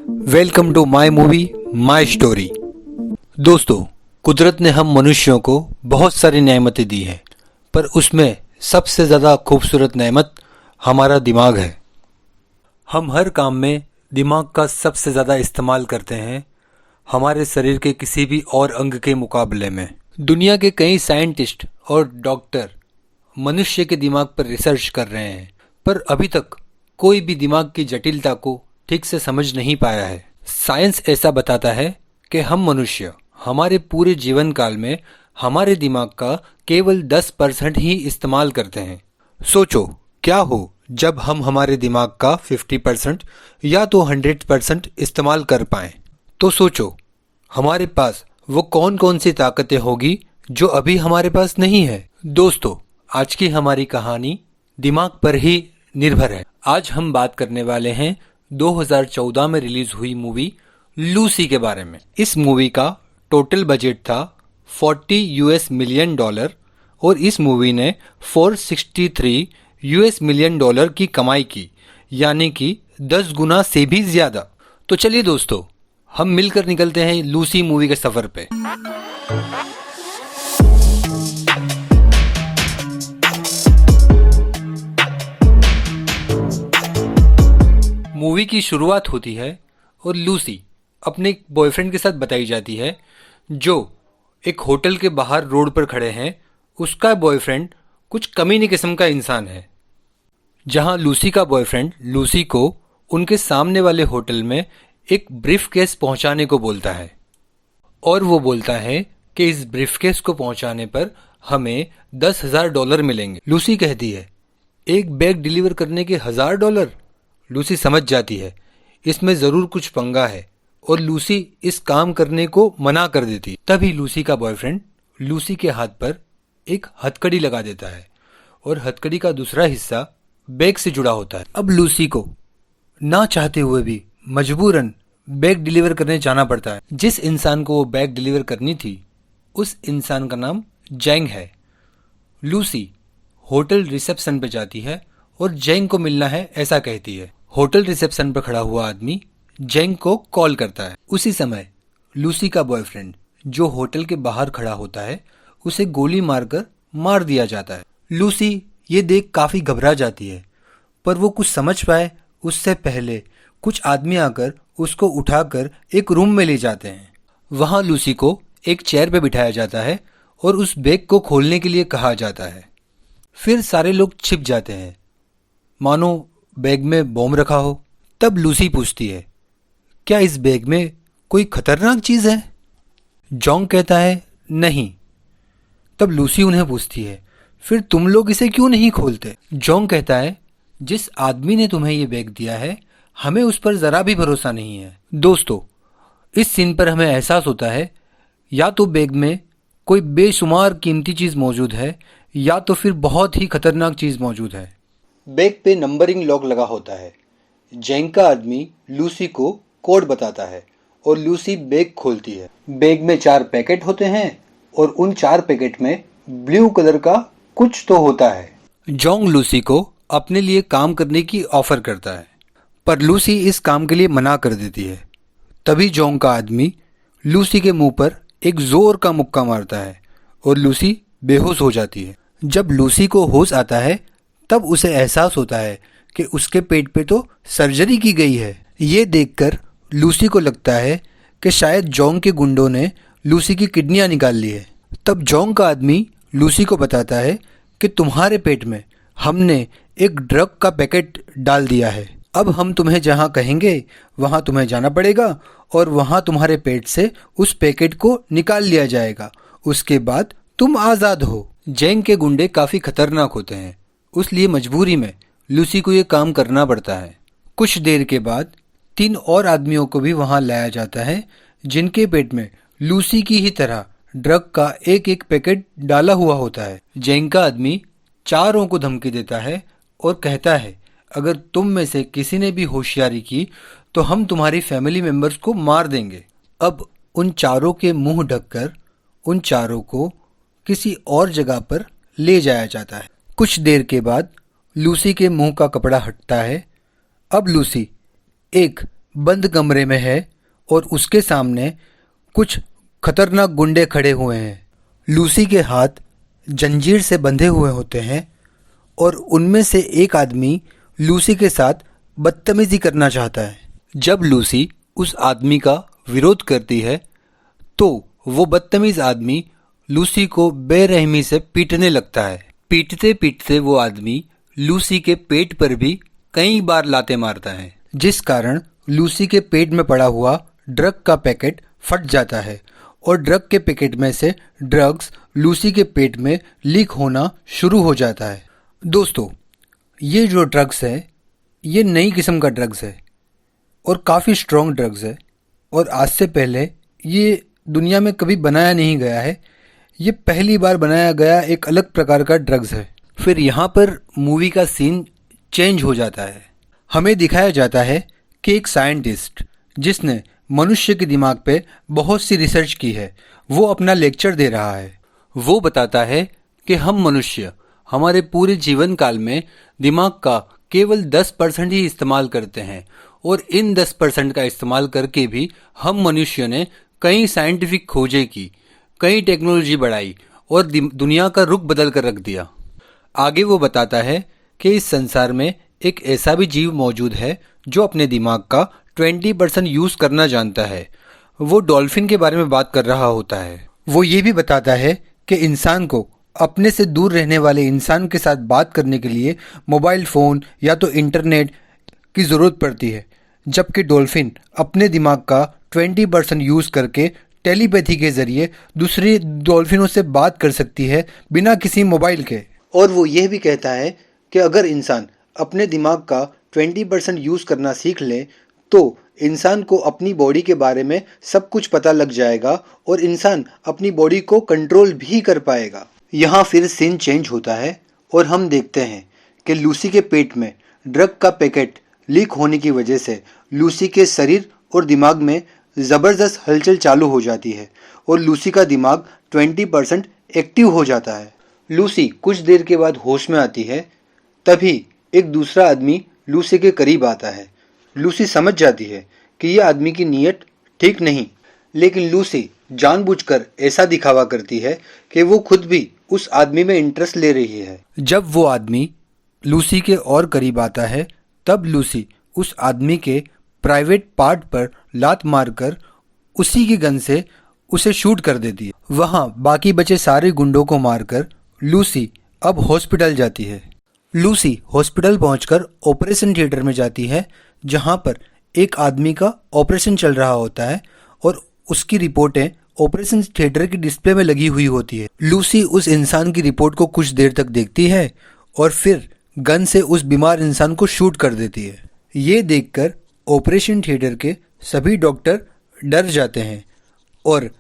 Welcome to my movie my story. दोस्तों, कुदरत ने हम मनुष्यों को बहुत सारी नेमतें दी हैं, पर उसमें सबसे ज़्यादा खूबसूरत नेमत हमारा दिमाग है। हम हर काम में दिमाग का सबसे ज़्यादा इस्तेमाल करते हैं, हमारे शरीर के किसी भी और अंग के मुकाबले में। दुनिया के कई साइंटिस्ट और डॉक्टर मनुष्य के दिमाग पर रिसर्च कर रहे हैं, पर अभी तक कोई भी दिमाग की जटिलता को ठीक से समझ नहीं पाया है। साइंस ऐसा बताता है कि हम मनुष्य हमारे पूरे जीवन काल में हमारे दिमाग का केवल 10% ही इस्तेमाल करते हैं। सोचो क्या हो जब हम हमारे दिमाग का 50% या तो 100% इस्तेमाल कर पाएं। तो सोचो हमारे पास वो कौन कौन सी ताकतें होगी जो अभी हमारे पास नहीं है। दोस्तों, आज की हमारी कहानी दिमाग पर ही निर्भर है। आज हम बात करने वाले हैं 2014 में रिलीज हुई मूवी लूसी के बारे में। इस मूवी का टोटल बजट था $40 मिलियन और इस मूवी ने $463 मिलियन की कमाई की, यानी कि 10 गुना से भी ज्यादा। तो चलिए दोस्तों, हम मिलकर निकलते हैं लूसी मूवी के सफर पे। मूवी की शुरुआत होती है और लूसी अपने एक बॉयफ्रेंड के साथ बताई जाती है, जो एक होटल के बाहर रोड पर खड़े हैं। उसका बॉयफ्रेंड कुछ कमीने किस्म का इंसान है। जहां लूसी का बॉयफ्रेंड लूसी को उनके सामने वाले होटल में एक ब्रीफकेस पहुंचाने को बोलता है, और वो बोलता है कि इस ब्रीफकेस को पहुंचाने पर हमें $10,000 मिलेंगे। लूसी कहती है, एक बैग डिलीवर करने के $1,000? लूसी समझ जाती है इसमें जरूर कुछ पंगा है, और लूसी इस काम करने को मना कर देती। तभी लूसी का बॉयफ्रेंड लूसी के हाथ पर एक हथकड़ी लगा देता है, और हथकड़ी का दूसरा हिस्सा बैग से जुड़ा होता है। अब लूसी को ना चाहते हुए भी मजबूरन बैग डिलीवर करने जाना पड़ता है। जिस इंसान को वो बैग डिलीवर करनी थी, उस इंसान का नाम जैंग है। लूसी होटल रिसेप्शन पे जाती है और जैंग को मिलना है ऐसा कहती है। होटल रिसेप्शन पर खड़ा हुआ आदमी जैंग को कॉल करता है। उसी समय लूसी का बॉयफ्रेंड जो होटल के बाहर खड़ा होता है, उसे गोली मारकर मार दिया जाता है। लूसी ये देख काफी घबरा जाती है, पर वो कुछ समझ पाए उससे पहले कुछ आदमी आकर उसको उठाकर एक रूम में ले जाते हैं। वहां लूसी को एक चेयर पे बिठाया जाता है और उस बैग को खोलने के लिए कहा जाता है। फिर सारे लोग छिप जाते हैं, मानो बैग में बॉम्ब रखा हो। तब लूसी पूछती है, क्या इस बैग में कोई खतरनाक चीज है? जॉन्ग कहता है, नहीं। तब लूसी उन्हें पूछती है, फिर तुम लोग इसे क्यों नहीं खोलते? जॉन्ग कहता है, जिस आदमी ने तुम्हें ये बैग दिया है, हमें उस पर जरा भी भरोसा नहीं है। दोस्तों, इस सीन पर हमें एहसास होता है या तो बैग में कोई बेशुमार कीमती चीज मौजूद है, या तो फिर बहुत ही खतरनाक चीज मौजूद है। बैग पे नंबरिंग लॉक लगा होता है। जैंग का आदमी लूसी को कोड बताता है और लूसी बैग खोलती है। बैग में 4 पैकेट होते हैं और उन 4 पैकेट में ब्लू कलर का कुछ तो होता है। जॉन्ग लूसी को अपने लिए काम करने की ऑफर करता है, पर लूसी इस काम के लिए मना कर देती है। तभी जॉन्ग का आदमी लूसी के मुंह पर एक जोर का मुक्का मारता है और लूसी बेहोश हो जाती है। जब लूसी को होश आता है, तब उसे एहसास होता है कि उसके पेट पे तो सर्जरी की गई है। ये देखकर लूसी को लगता है कि शायद जॉन्ग के गुंडों ने लूसी की किडनियां निकाल ली है। तब जॉन्ग का आदमी लूसी को बताता है कि तुम्हारे पेट में हमने एक ड्रग का पैकेट डाल दिया है। अब हम तुम्हें जहां कहेंगे वहां तुम्हें जाना पड़ेगा और वहां तुम्हारे पेट से उस पैकेट को निकाल लिया जाएगा। उसके बाद तुम आज़ाद हो। जैंग के गुंडे काफ़ी खतरनाक होते हैं, इसलिए मजबूरी में लूसी को ये काम करना पड़ता है। कुछ देर के बाद 3 और आदमियों को भी वहां लाया जाता है, जिनके पेट में लूसी की ही तरह ड्रग का एक एक पैकेट डाला हुआ होता है। जैंग का आदमी चारों को धमकी देता है और कहता है, अगर तुम में से किसी ने भी होशियारी की तो हम तुम्हारी फैमिली मेंबर्स को मार देंगे। अब उन चारों के मुंह ढककर उन चारों को किसी और जगह पर ले जाया जाता है। कुछ देर के बाद लूसी के मुंह का कपड़ा हटता है। अब लूसी एक बंद कमरे में है और उसके सामने कुछ खतरनाक गुंडे खड़े हुए हैं। लूसी के हाथ जंजीर से बंधे हुए होते हैं और उनमें से एक आदमी लूसी के साथ बदतमीजी करना चाहता है। जब लूसी उस आदमी का विरोध करती है तो वो बदतमीज आदमी लूसी को बेरहमी से पीटने लगता है। पीटते पीटते वो आदमी लूसी के पेट पर भी कई बार लाते मारता है, जिस कारण लूसी के पेट में पड़ा हुआ ड्रग का पैकेट फट जाता है और ड्रग के पैकेट में से ड्रग्स लूसी के पेट में लीक होना शुरू हो जाता है। दोस्तों, ये जो ड्रग्स है ये नई किस्म का ड्रग्स है और काफ़ी स्ट्रॉन्ग ड्रग्स है और आज से पहले ये दुनिया में कभी बनाया नहीं गया है। ये पहली बार बनाया गया एक अलग प्रकार का ड्रग्स है। फिर यहाँ पर मूवी का सीन चेंज हो जाता है। हमें दिखाया जाता है कि एक साइंटिस्ट जिसने मनुष्य के दिमाग पे बहुत सी रिसर्च की है वो अपना लेक्चर दे रहा है। वो बताता है कि हम मनुष्य हमारे पूरे जीवन काल में दिमाग का केवल 10% ही इस्तेमाल करते हैं और इन 10% का इस्तेमाल करके भी हम मनुष्य ने कई साइंटिफिक खोजें की, कई टेक्नोलॉजी बढ़ाई और दुनिया का रुख बदल कर रख दिया। आगे वो बताता है कि इस संसार में एक ऐसा भी जीव मौजूद है जो अपने दिमाग का 20% यूज़ करना जानता है। वो डॉल्फिन के बारे में बात कर रहा होता है। वो ये भी बताता है कि इंसान को अपने से दूर रहने वाले इंसान के साथ बात करने के लिए मोबाइल फ़ोन या तो इंटरनेट की ज़रूरत पड़ती है, जबकि डॉल्फिन अपने दिमाग का 20% यूज़ करके टेलीपैथी के ज़रिए दूसरी डॉल्फिनों से बात कर सकती है बिना किसी मोबाइल के। और वो यह भी कहता है कि अगर इंसान अपने दिमाग का 20% यूज़ करना सीख ले तो इंसान को अपनी बॉडी के बारे में सब कुछ पता लग जाएगा और इंसान अपनी बॉडी को कंट्रोल भी कर पाएगा। यहाँ फिर सीन चेंज होता है और हम देखते हैं कि लूसी के पेट में ड्रग का पैकेट लीक होने की वजह से लूसी के शरीर और दिमाग में ज़बरदस्त हलचल चालू हो जाती है और लूसी का दिमाग 20% एक्टिव हो जाता है। लूसी कुछ देर के बाद होश में आती है। तभी एक दूसरा आदमी लूसी के करीब आता है। लूसी समझ जाती है कि यह आदमी की नीयत ठीक नहीं, लेकिन लूसी जानबूझकर ऐसा दिखावा करती है कि वो खुद भी उस आदमी में इंटरेस्ट ले रही है। जब वो आदमी लूसी के और करीब आता है तब लूसी उस आदमी के प्राइवेट पार्ट पर लात मारकर उसी की गन से उसे शूट कर देती है। वहाँ बाकी बचे सारे गुंडों को मारकर लूसी अब हॉस्पिटल जाती है। लूसी हॉस्पिटल पहुंचकर ऑपरेशन थिएटर में जाती है, जहां पर एक आदमी का ऑपरेशन चल रहा होता है और उसकी रिपोर्टें ऑपरेशन थिएटर की डिस्प्ले में लगी हुई होती है। लूसी उस इंसान की रिपोर्ट को कुछ देर तक देखती है और फिर गन से उस बीमार इंसान को शूट कर देती है। ये देखकर ऑपरेशन थिएटर के सभी डॉक्टर डर जाते हैं और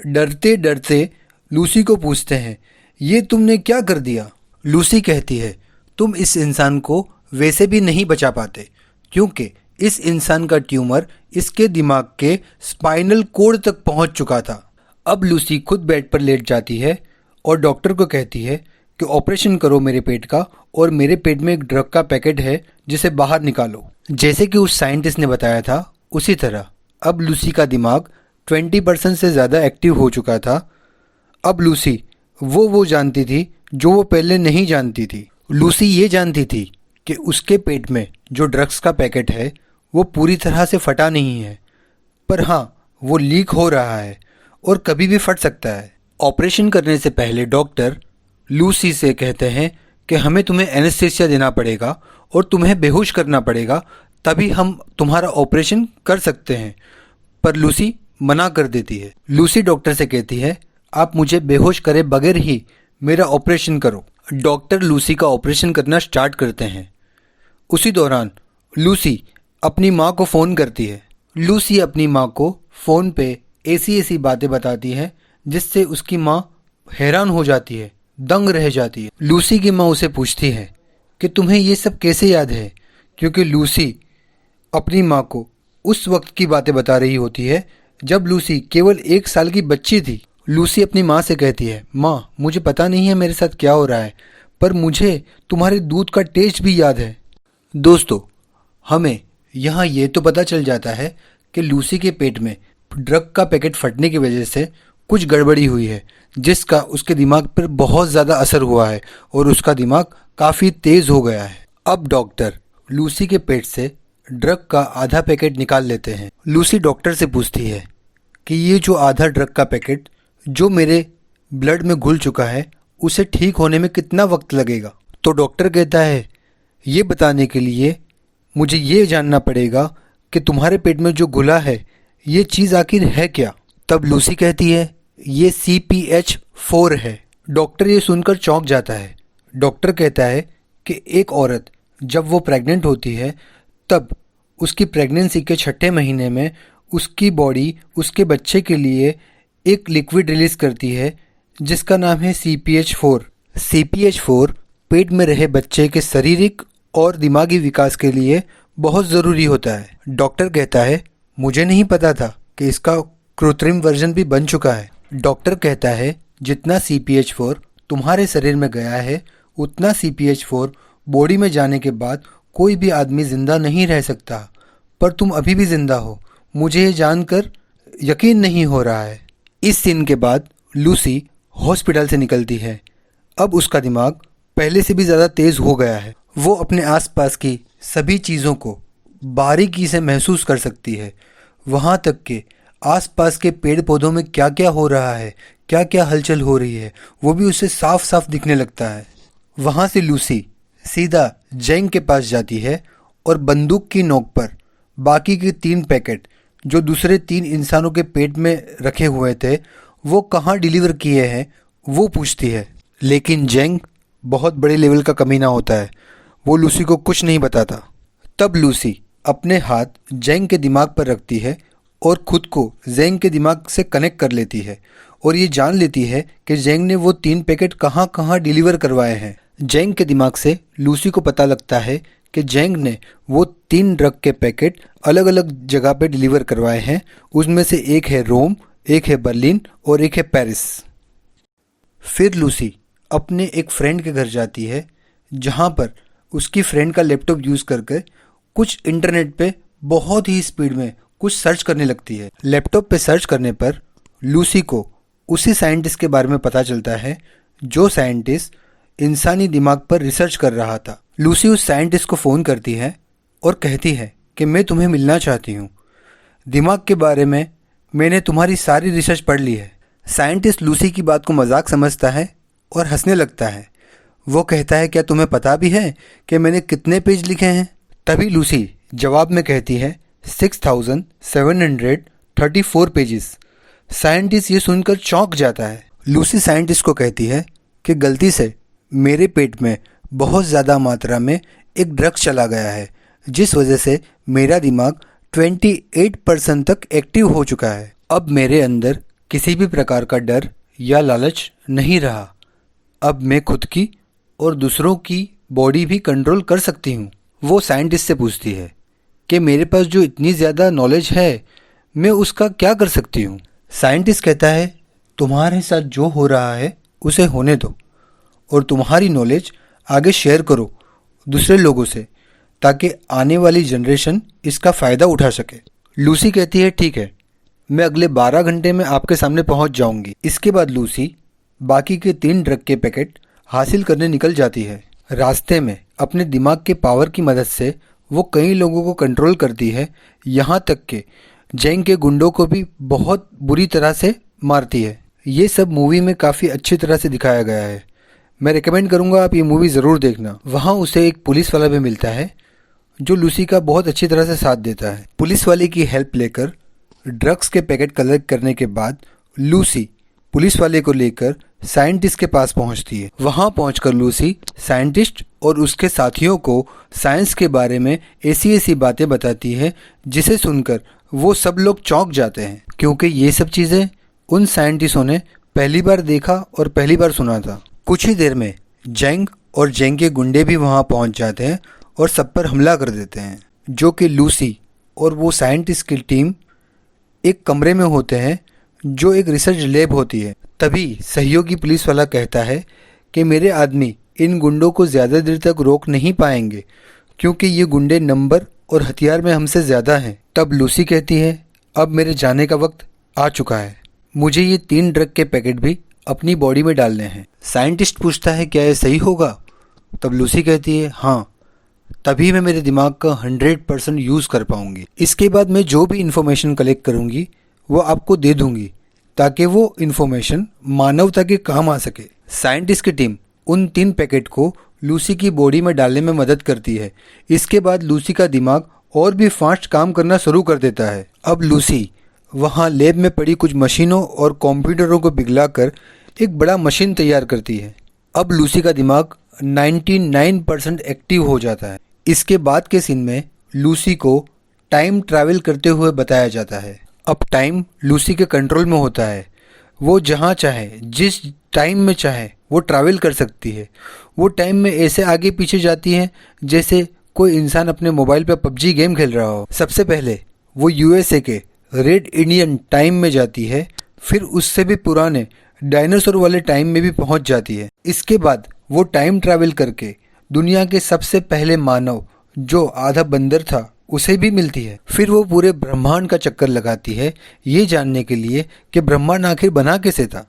डरते डरते लूसी को पूछते हैं, ये तुमने क्या कर दिया? लूसी कहती है, तुम इस इंसान को वैसे भी नहीं बचा पाते क्योंकि इस इंसान का ट्यूमर इसके दिमाग के स्पाइनल कॉर्ड तक पहुंच चुका था। अब लूसी खुद बेड पर लेट जाती है और डॉक्टर को कहती है कि ऑपरेशन करो मेरे पेट का और मेरे पेट में एक ड्रग का पैकेट है जिसे बाहर निकालो। जैसे कि उस साइंटिस्ट ने बताया था उसी तरह अब लूसी का दिमाग 20% से ज़्यादा एक्टिव हो चुका था। अब लूसी वो जानती थी जो वो पहले नहीं जानती थी। लूसी ये जानती थी कि उसके पेट में जो ड्रग्स का पैकेट है वो पूरी तरह से फटा नहीं है, पर हाँ वो लीक हो रहा है और कभी भी फट सकता है। ऑपरेशन करने से पहले डॉक्टर लूसी से कहते हैं कि हमें तुम्हें एनेस्थीसिया देना पड़ेगा और तुम्हें बेहोश करना पड़ेगा, तभी हम तुम्हारा ऑपरेशन कर सकते हैं। पर लूसी मना कर देती है। लूसी डॉक्टर से कहती है, आप मुझे बेहोश करे बगैर ही मेरा ऑपरेशन करो। डॉक्टर लूसी का ऑपरेशन करना स्टार्ट करते हैं। उसी दौरान लूसी अपनी माँ को फ़ोन करती है। लूसी अपनी माँ को फ़ोन पे ऐसी बातें बताती है जिससे उसकी माँ हैरान हो जाती है, दंग रह जाती है। लूसी की माँ उसे पूछती है कि तुम्हें ये सब कैसे याद है, क्योंकि लूसी अपनी माँ को उस वक्त की बातें बता रही होती है जब लूसी केवल 1 साल की बच्ची थी। लूसी अपनी माँ से कहती है, माँ मुझे पता नहीं है मेरे साथ क्या हो रहा है, पर मुझे तुम्हारे दूध का टेस्ट भी याद है। दोस्तों, हमें यहाँ ये तो पता चल जाता है कि लूसी के पेट में ड्रग का पैकेट फटने की वजह से कुछ गड़बड़ी हुई है, जिसका उसके दिमाग पर बहुत ज़्यादा असर हुआ है और उसका दिमाग काफ़ी तेज़ हो गया है। अब डॉक्टर लूसी के पेट से ड्रग का आधा पैकेट निकाल लेते हैं। लूसी डॉक्टर से पूछती है कि ये जो आधा ड्रग का पैकेट जो मेरे ब्लड में घुल चुका है, उसे ठीक होने में कितना वक्त लगेगा? तो डॉक्टर कहता है, ये बताने के लिए मुझे ये जानना पड़ेगा कि तुम्हारे पेट में जो घुला है ये चीज़ आखिर है क्या? तब लूसी कहती है, ये CPH4 है। डॉक्टर ये सुनकर चौंक जाता है। डॉक्टर कहता है कि एक औरत जब वो प्रेग्नेंट होती है तब उसकी प्रेगनेंसी के 6ठे महीने में उसकी बॉडी उसके बच्चे के लिए एक लिक्विड रिलीज करती है जिसका नाम है CPH4। CPH4 पेट में रहे बच्चे के शारीरिक और दिमागी विकास के लिए बहुत ज़रूरी होता है। डॉक्टर कहता है, मुझे नहीं पता था कि इसका कृत्रिम वर्जन भी बन चुका है। डॉक्टर कहता है, जितना CPH4 तुम्हारे शरीर में गया है उतना CPH4 बॉडी में जाने के बाद कोई भी आदमी ज़िंदा नहीं रह सकता, पर तुम अभी भी ज़िंदा हो। मुझे ये जानकर यकीन नहीं हो रहा है। इस सीन के बाद लूसी हॉस्पिटल से निकलती है। अब उसका दिमाग पहले से भी ज़्यादा तेज़ हो गया है। वो अपने आसपास की सभी चीज़ों को बारीकी से महसूस कर सकती है, वहाँ तक कि आसपास के पेड़ पौधों में क्या क्या हो रहा है, क्या क्या हलचल हो रही है, वो भी उसे साफ साफ दिखने लगता है। वहाँ से लूसी सीधा जेंग के पास जाती है और बंदूक की नोक पर बाकी के 3 पैकेट जो दूसरे 3 इंसानों के पेट में रखे हुए थे वो कहाँ डिलीवर किए हैं वो पूछती है। लेकिन जेंग बहुत बड़े लेवल का कमीना होता है, वो लूसी को कुछ नहीं बताता। तब लूसी अपने हाथ जेंग के दिमाग पर रखती है और खुद को जेंग के दिमाग से कनेक्ट कर लेती है और ये जान लेती है कि जेंग ने वो 3 पैकेट कहाँ कहाँ डिलीवर करवाए हैं। जेंग के दिमाग से लूसी को पता लगता है कि जेंग ने वो 3 ड्रग के पैकेट अलग अलग जगह पे डिलीवर करवाए हैं। उसमें से एक है रोम, एक है बर्लिन और एक है पेरिस। फिर लूसी अपने एक फ्रेंड के घर जाती है जहाँ पर उसकी फ्रेंड का लैपटॉप यूज़ करके कुछ इंटरनेट पे बहुत ही स्पीड में कुछ सर्च करने लगती है। लैपटॉप पे सर्च करने पर लूसी को उसी साइंटिस्ट के बारे में पता चलता है जो साइंटिस्ट इंसानी दिमाग पर रिसर्च कर रहा था। लूसी उस साइंटिस्ट को फ़ोन करती है और कहती है कि मैं तुम्हें मिलना चाहती हूँ, दिमाग के बारे में मैंने तुम्हारी सारी रिसर्च पढ़ ली है। साइंटिस्ट लूसी की बात को मजाक समझता है और हंसने लगता है। वो कहता है, क्या तुम्हें पता भी है कि मैंने कितने पेज लिखे हैं? तभी लूसी जवाब में कहती है 6734 पेजेस। साइंटिस्ट ये सुनकर चौंक जाता है। लूसी साइंटिस्ट को कहती है कि गलती से मेरे पेट में बहुत ज़्यादा मात्रा में एक ड्रग्स चला गया है, जिस वजह से मेरा दिमाग 28% तक एक्टिव हो चुका है। अब मेरे अंदर किसी भी प्रकार का डर या लालच नहीं रहा। अब मैं खुद की और दूसरों की बॉडी भी कंट्रोल कर सकती हूँ। वो साइंटिस्ट से पूछती है कि मेरे पास जो इतनी ज़्यादा नॉलेज है मैं उसका क्या कर सकती हूँ? साइंटिस्ट कहता है, तुम्हारे साथ जो हो रहा है उसे होने दो और तुम्हारी नॉलेज आगे शेयर करो दूसरे लोगों से, ताकि आने वाली जनरेशन इसका फ़ायदा उठा सके। लूसी कहती है, ठीक है, मैं अगले 12 घंटे में आपके सामने पहुंच जाऊंगी। इसके बाद लूसी बाकी के 3 ड्रग के पैकेट हासिल करने निकल जाती है। रास्ते में अपने दिमाग के पावर की मदद से वो कई लोगों को कंट्रोल करती है, यहाँ तक कि जेंग के गुंडों को भी बहुत बुरी तरह से मारती है। ये सब मूवी में काफ़ी अच्छी तरह से दिखाया गया है। मैं रिकमेंड करूँगा आप ये मूवी ज़रूर देखना। वहाँ उसे एक पुलिस वाला भी मिलता है जो लूसी का बहुत अच्छी तरह से साथ देता है। पुलिस वाले की हेल्प लेकर ड्रग्स के पैकेट कलेक्ट करने के बाद लूसी पुलिस वाले को लेकर साइंटिस्ट के पास पहुंचती है। वहां पहुंचकर लूसी साइंटिस्ट और उसके साथियों को साइंस के बारे में ऐसी ऐसी बातें बताती है जिसे सुनकर वो सब लोग चौंक जाते हैं, क्योंकि ये सब चीज़ें उन साइंटिस्टों ने पहली बार देखा और पहली बार सुना था। कुछ ही देर में जेंग और जेंग के गुंडे भी वहां पहुंच जाते हैं और सब पर हमला कर देते हैं, जो कि लूसी और वो साइंटिस्ट की टीम एक कमरे में होते हैं जो एक रिसर्च लैब होती है। तभी सहयोगी पुलिस वाला कहता है कि मेरे आदमी इन गुंडों को ज़्यादा देर तक रोक नहीं पाएंगे, क्योंकि ये गुंडे नंबर और हथियार में हमसे ज़्यादा हैं। तब लूसी कहती है, अब मेरे जाने का वक्त आ चुका है, मुझे ये 3 ड्रग के पैकेट भी अपनी बॉडी में डालने हैं। साइंटिस्ट पूछता है, क्या ये सही होगा? तब लूसी कहती है, हाँ, तभी मैं मेरे दिमाग का 100% यूज़ कर पाऊंगी। इसके बाद मैं जो भी इन्फॉर्मेशन कलेक्ट करूंगी वो आपको दे दूंगी, ताकि वो इन्फॉर्मेशन मानवता के काम आ सके। साइंटिस्ट की टीम उन 3 पैकेट को लूसी की बॉडी में डालने में मदद करती है। इसके बाद लूसी का दिमाग और भी फास्ट काम करना शुरू कर देता है। अब लूसी वहाँ लैब में पड़ी कुछ मशीनों और कंप्यूटरों को पिघलाकर एक बड़ा मशीन तैयार करती है। अब लूसी का दिमाग 99% एक्टिव हो जाता है। इसके बाद के सीन में लूसी को टाइम ट्रैवल करते हुए बताया जाता है। अब टाइम लूसी के कंट्रोल में होता है। वो जहाँ चाहे, जिस टाइम में चाहे वो ट्रैवल कर सकती है। वो टाइम में ऐसे आगे पीछे जाती है जैसे कोई इंसान अपने मोबाइल पर पबजी गेम खेल रहा हो। सबसे पहले वो यूएसए के रेड इंडियन टाइम में जाती है, फिर उससे भी पुराने डायनासोर वाले टाइम में भी पहुंच जाती है। इसके बाद वो टाइम ट्रैवल करके दुनिया के सबसे पहले मानव जो आधा बंदर था उसे भी मिलती है। फिर वो पूरे ब्रह्मांड का चक्कर लगाती है, ये जानने के लिए कि ब्रह्मांड आखिर बना कैसे था।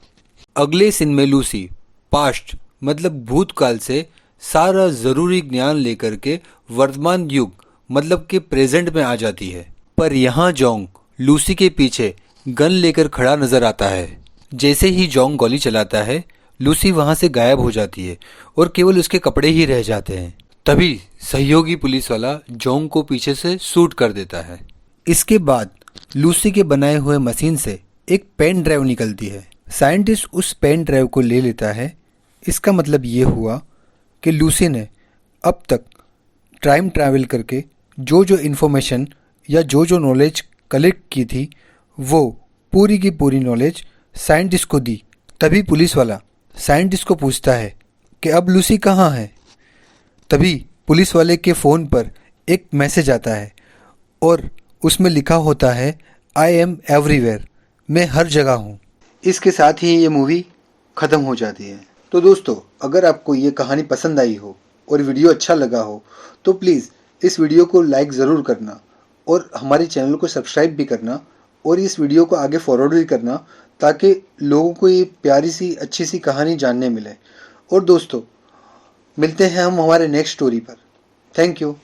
अगले सीन में लूसी पास्ट मतलब भूतकाल से सारा ज़रूरी ज्ञान लेकर के वर्तमान युग मतलब कि प्रेजेंट में आ जाती है। पर यहाँ जोंग लूसी के पीछे गन लेकर खड़ा नजर आता है। जैसे ही जोंग गोली चलाता है, लूसी वहाँ से गायब हो जाती है और केवल उसके कपड़े ही रह जाते हैं। तभी सहयोगी पुलिस वाला जोंग को पीछे से शूट कर देता है। इसके बाद लूसी के बनाए हुए मशीन से एक पेन ड्राइव निकलती है। साइंटिस्ट उस पेन ड्राइव को ले लेता है। इसका मतलब ये हुआ कि लूसी ने अब तक टाइम ट्रैवल करके जो जो इन्फॉर्मेशन या जो जो नॉलेज कलेक्ट की थी वो पूरी की पूरी नॉलेज साइंटिस्ट को दी। तभी पुलिस वाला साइंटिस्ट को पूछता है कि अब लूसी कहाँ है। तभी पुलिस वाले के फ़ोन पर एक मैसेज आता है और उसमें लिखा होता है, आई एम एवरीवेयर, मैं हर जगह हूँ। इसके साथ ही ये मूवी ख़त्म हो जाती है। तो दोस्तों, अगर आपको ये कहानी पसंद आई हो और वीडियो अच्छा लगा हो तो प्लीज़ इस वीडियो को लाइक ज़रूर करना और हमारे चैनल को सब्सक्राइब भी करना और इस वीडियो को आगे फॉरवर्ड भी करना, ताकि लोगों को ये प्यारी सी अच्छी सी कहानी जानने मिले। और दोस्तों, मिलते हैं हम हमारे नेक्स्ट स्टोरी पर। Thank you.